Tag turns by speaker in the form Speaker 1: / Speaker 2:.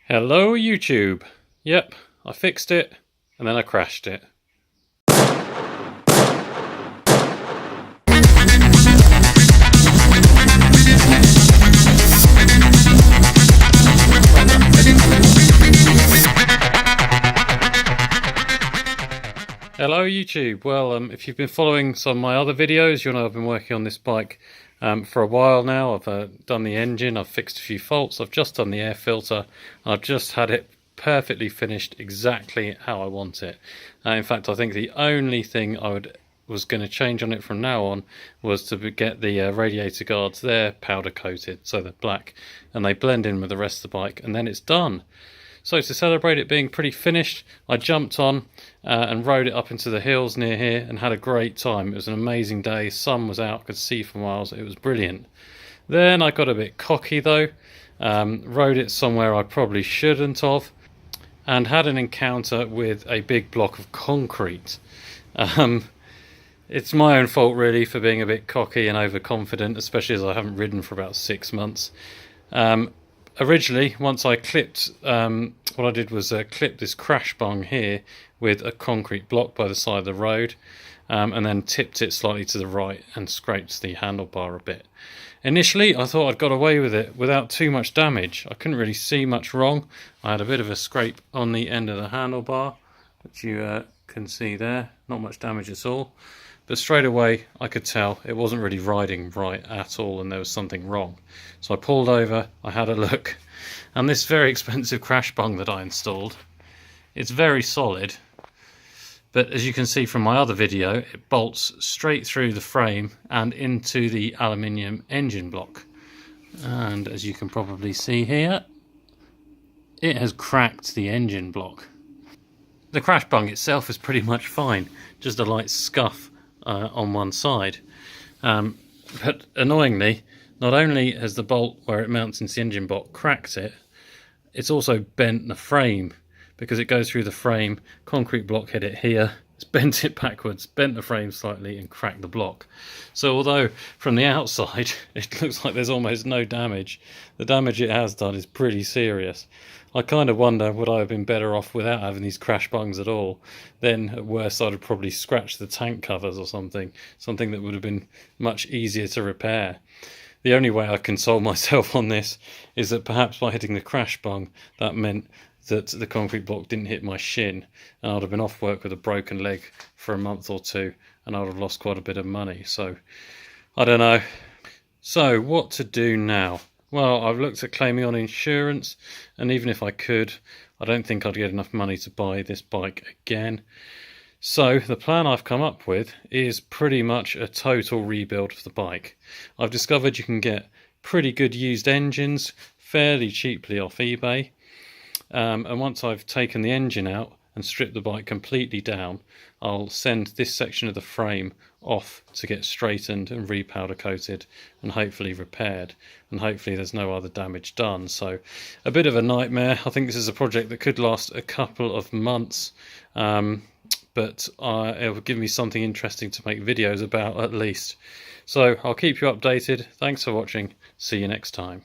Speaker 1: Hello YouTube. Yep, I fixed it and then I crashed it. Hello YouTube. Well, if you've been following some of my other videos, you'll know I've been working on this bike for a while now. I've done the engine, I've fixed a few faults, I've just done the air filter, and I've just had it perfectly finished exactly how I want it. In fact, I think the only thing I was going to change on it from now on was to get the radiator guards there powder coated, so they're black and they blend in with the rest of the bike, and then it's done. So to celebrate it being pretty finished, I jumped on and rode it up into the hills near here and had a great time. It was an amazing day, sun was out, could see for miles, it was brilliant. Then I got a bit cocky though, rode it somewhere I probably shouldn't have, and had an encounter with a big block of concrete. It's my own fault really for being a bit cocky and overconfident, especially as I haven't ridden for about 6 months. Originally, once I clipped, what I did was clip this crash bung here with a concrete block by the side of the road, and then tipped it slightly to the right and scraped the handlebar a bit. Initially, I thought I'd got away with it without too much damage. I couldn't really see much wrong. I had a bit of a scrape on the end of the handlebar, which you can see there. Not much damage at all. But straight away I could tell it wasn't really riding right at all and there was something wrong. So I pulled over, I had a look, and this very expensive crash bung that I installed, it's very solid, but as you can see from my other video, it bolts straight through the frame and into the aluminium engine block. And as you can probably see here, it has cracked the engine block. The crash bung itself is pretty much fine, just a light scuff on one side, but annoyingly, not only has the bolt where it mounts into the engine block cracked it, it's also bent the frame, because it goes through the frame, concrete block hit it here, it's bent it backwards, bent the frame slightly and cracked the block. So although from the outside it looks like there's almost no damage, the damage it has done is pretty serious. I kind of wonder, would I have been better off without having these crash bungs at all? Then at worst I'd have probably scratched the tank covers or something that would have been much easier to repair. The only way I console myself on this is that perhaps by hitting the crash bung, that meant that the concrete block didn't hit my shin, and I'd have been off work with a broken leg for a month or two, and I would have lost quite a bit of money. So I don't know. So what to do now? Well, I've looked at claiming on insurance, and even if I could, I don't think I'd get enough money to buy this bike again. So the plan I've come up with is pretty much a total rebuild of the bike. I've discovered you can get pretty good used engines fairly cheaply off eBay, and once I've taken the engine out and stripped the bike completely down, I'll send this section of the frame off to get straightened and repowder coated and hopefully repaired, and hopefully there's no other damage done. So a bit of a nightmare. I think this is a project that could last a couple of months, but it will give me something interesting to make videos about at least. So I'll keep you updated. Thanks for watching. See you next time.